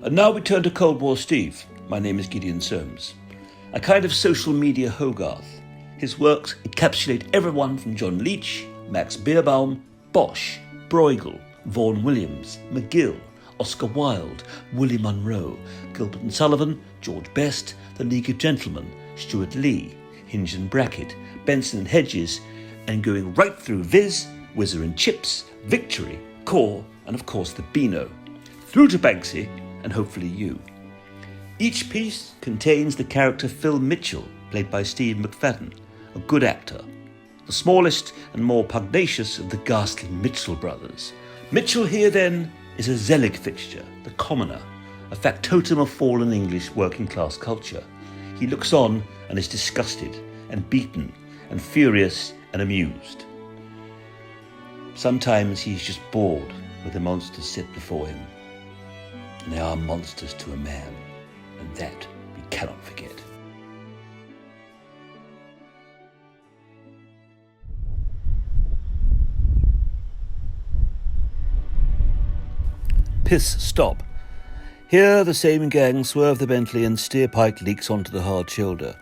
And now we turn to Cold War Steve. My name is Gideon Soames. A kind of social media Hogarth. His works encapsulate everyone from John Leach, Max Beerbaum, Bosch, Bruegel, Vaughan Williams, McGill, Oscar Wilde, Willie Munro, Gilbert and Sullivan, George Best, The League of Gentlemen, Stuart Lee, Hinge and Brackett, Benson and Hedges, and going right through Viz, Whizzer and Chips, Victory, Core, and of course the Beano, through to Banksy, and hopefully you. Each piece contains the character Phil Mitchell, played by Steve McFadden, a good actor, the smallest and more pugnacious of the ghastly Mitchell brothers. Mitchell here then is a Zelig fixture, the commoner, a factotum of fallen English working class culture. He looks on and is disgusted and beaten and furious and amused. Sometimes he's just bored with the monsters set before him. And they are monsters to a man, and that we cannot forget. Piss stop. Here the same gang swerve the Bentley and steer Pike leaks onto the hard shoulder.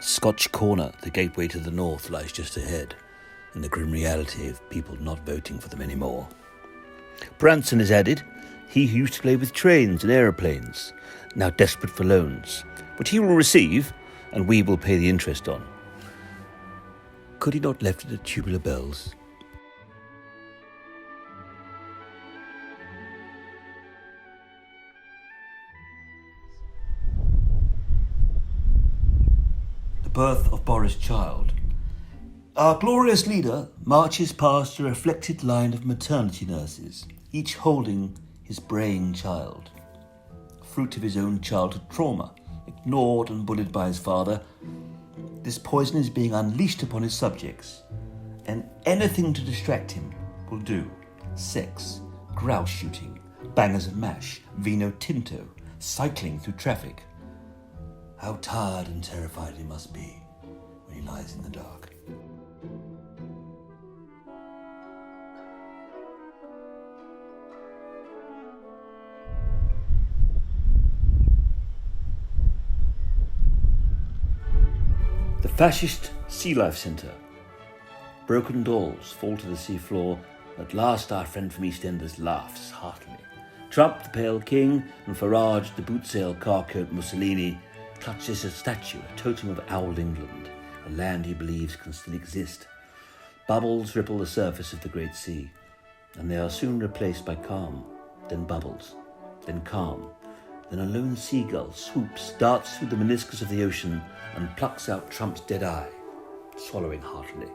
Scotch Corner, the gateway to the north, lies just ahead, and the grim reality of people not voting for them anymore. Branson is added, he who used to play with trains and aeroplanes, now desperate for loans, which he will receive, and we will pay the interest on. Could he not left it at Tubular Bells? The birth of Boris Child. Our glorious leader marches past a reflected line of maternity nurses, each holding his braying child. Fruit of his own childhood trauma, ignored and bullied by his father, this poison is being unleashed upon his subjects, and anything to distract him will do. Sex, grouse shooting, bangers and mash, vino tinto, cycling through traffic. How tired and terrified he must be when he lies in the dark. The fascist Sea Life Centre. Broken dolls fall to the seafloor. At last our friend from EastEnders laughs heartily. Trump, the pale king, and Farage, the boot-sale car-coat Mussolini, clutches a statue, a totem of old England, a land he believes can still exist. Bubbles ripple the surface of the great sea, and they are soon replaced by calm, then bubbles, then calm. Then a lone seagull swoops, darts through the meniscus of the ocean, and plucks out Trump's dead eye, swallowing heartily.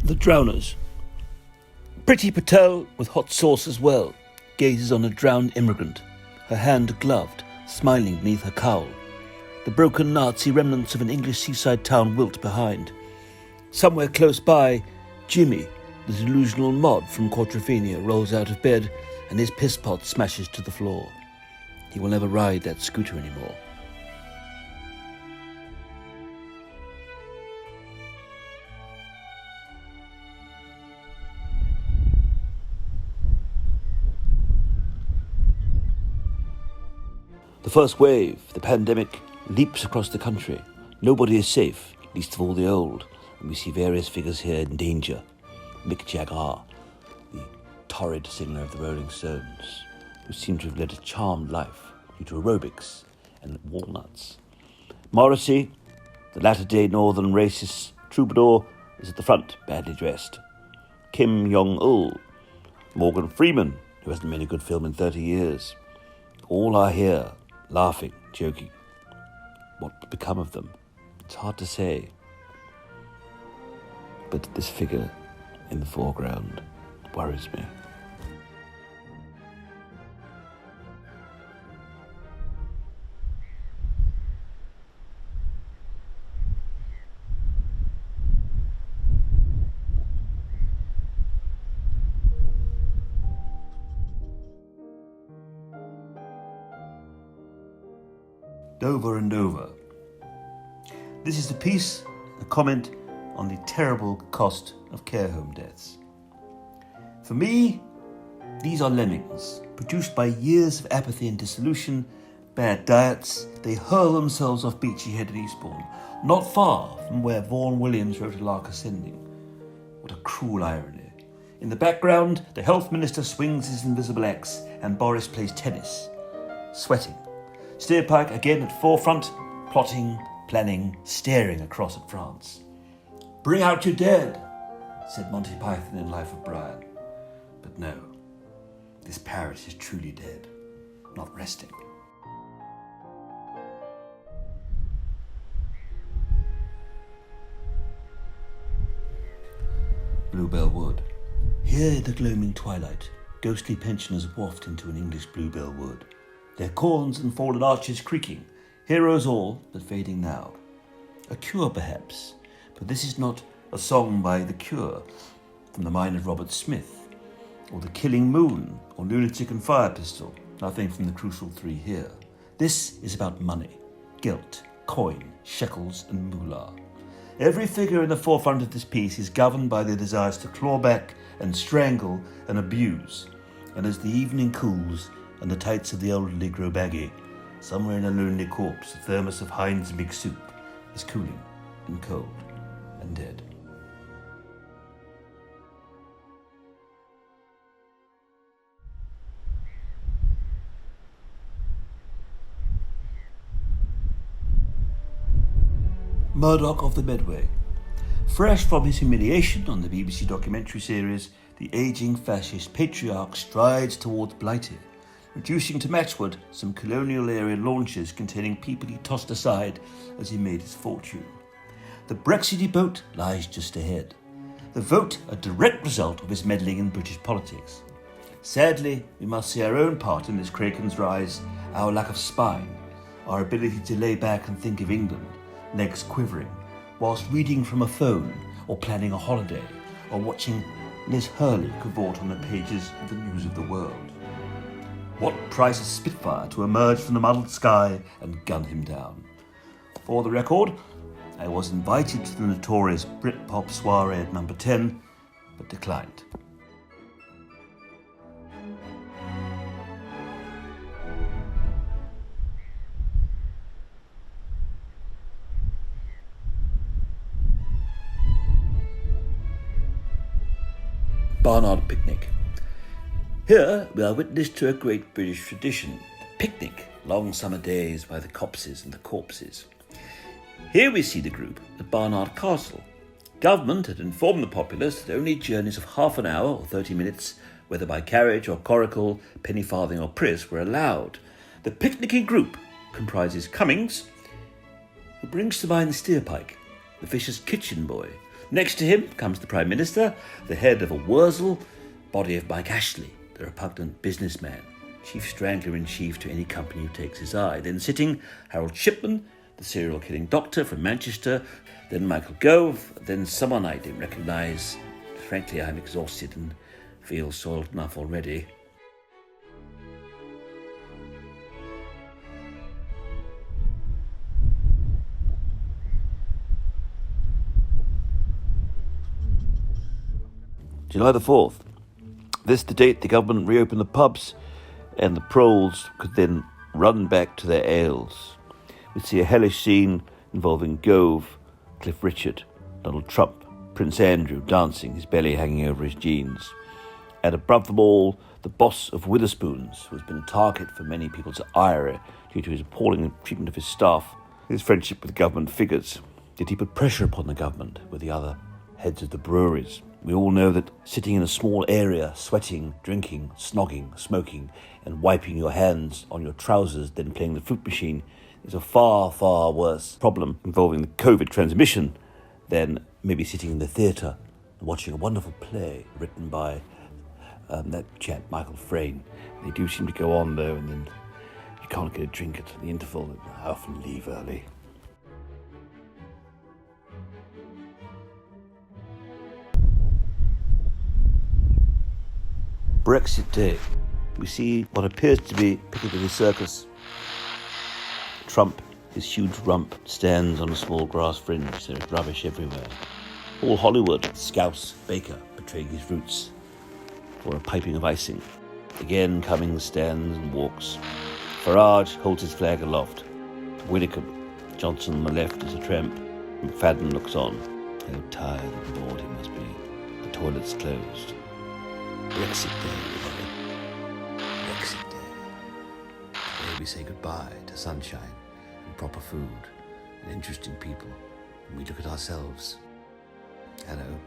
The Drowners. Priti Patel, with hot sauce as well, gazes on a drowned immigrant, her hand gloved, smiling beneath her cowl. The broken Nazi remnants of an English seaside town wilt behind. Somewhere close by, Jimmy, the delusional mod from Quadrophenia, rolls out of bed and his piss pot smashes to the floor. He will never ride that scooter anymore. The first wave, the pandemic, leaps across the country. Nobody is safe, least of all the old, and we see various figures here in danger. Mick Jagger, the torrid singer of the Rolling Stones, who seemed to have led a charmed life due to aerobics and walnuts. Morrissey, the latter-day northern racist troubadour, is at the front, badly dressed. Kim Jong-il, Morgan Freeman, who hasn't made a good film in 30 years. All are here, laughing, joking. What will become of them? It's hard to say. But this figure in the foreground worries me. over and over. This is a piece, a comment on the terrible cost of care home deaths. For me, these are lemmings, produced by years of apathy and dissolution, bad diets. They hurl themselves off Beachy Head in Eastbourne, not far from where Vaughan Williams wrote A Lark Ascending. What a cruel irony. In the background, the health minister swings his invisible axe and Boris plays tennis, sweating. Steerpike again at forefront, plotting, planning, staring across at France. "Bring out your dead," said Monty Python in Life of Brian. But no, this parrot is truly dead, not resting. Bluebell Wood. Here in the gloaming twilight, ghostly pensioners waft into an English bluebell wood. Their corns and fallen arches creaking, heroes all, but fading now. A cure perhaps, but this is not a song by The Cure, from the mind of Robert Smith, or The Killing Moon, or Lunatic and Fire Pistol, nothing from the Crucial Three here. This is about money, guilt, coin, shekels and moolah. Every figure in the forefront of this piece is governed by their desires to claw back and strangle and abuse. And as the evening cools and the tights of the elderly grow baggy, somewhere in a lonely corpse, a thermos of Heinz Big Soup is cooling and cold and dead. Murdoch of the Medway. Fresh from his humiliation on the BBC documentary series, the ageing fascist patriarch strides towards Blighty, reducing to matchwood some colonial-era launches containing people he tossed aside as he made his fortune. The Brexit boat lies just ahead. The vote a direct result of his meddling in British politics. Sadly, we must see our own part in this Kraken's rise, our lack of spine, our ability to lay back and think of England, legs quivering, whilst reading from a phone or planning a holiday or watching Liz Hurley cavort on the pages of the News of the World. What price a Spitfire to emerge from the muddled sky and gun him down? For the record, I was invited to the notorious Britpop soiree at number 10, but declined. Barnard Picnic. Here we are witness to a great British tradition, the picnic, long summer days by the copses and the corpses. Here we see the group at Barnard Castle. Government had informed the populace that only journeys of half an hour or 30 minutes, whether by carriage or coracle, penny farthing or priss, were allowed. The picnicking group comprises Cummings, who brings to mind Steerpike, the vicious kitchen boy. Next to him comes the Prime Minister, the head of a Wurzel, body of Mike Ashley, the repugnant businessman, chief strangler-in-chief to any company who takes his eye. Then sitting, Harold Shipman, the serial-killing doctor from Manchester, then Michael Gove, then someone I didn't recognise. Frankly, I'm exhausted and feel soiled enough already. July the 4th. This the date the government reopened the pubs and the proles could then run back to their ales. We see a hellish scene involving Gove, Cliff Richard, Donald Trump, Prince Andrew dancing, his belly hanging over his jeans. And above them all, the boss of Witherspoons, who has been a target for many people's ire due to his appalling treatment of his staff, his friendship with government figures. Did he put pressure upon the government with the other heads of the breweries? We all know that sitting in a small area, sweating, drinking, snogging, smoking, and wiping your hands on your trousers, then playing the fruit machine, is a far, far worse problem involving the COVID transmission than maybe sitting in the theatre and watching a wonderful play written by that chap, Michael Frayn. They do seem to go on, though, and then you can't get a drink at the interval. I often leave early. Brexit Day. We see what appears to be Piccadilly Circus. Trump His huge rump stands on a small grass fringe. There is rubbish everywhere. All Hollywood, Scouse Baker betraying his roots for a piping of icing. Again Cummings stands and walks. Farage holds his flag aloft. Widdicombe, Johnson on the left is a tramp. McFadden looks on. How tired and bored he must be. The toilet's closed. Brexit Day, beloved. Brexit Day. Today we say goodbye to sunshine and proper food and interesting people. And we look at ourselves. Hello.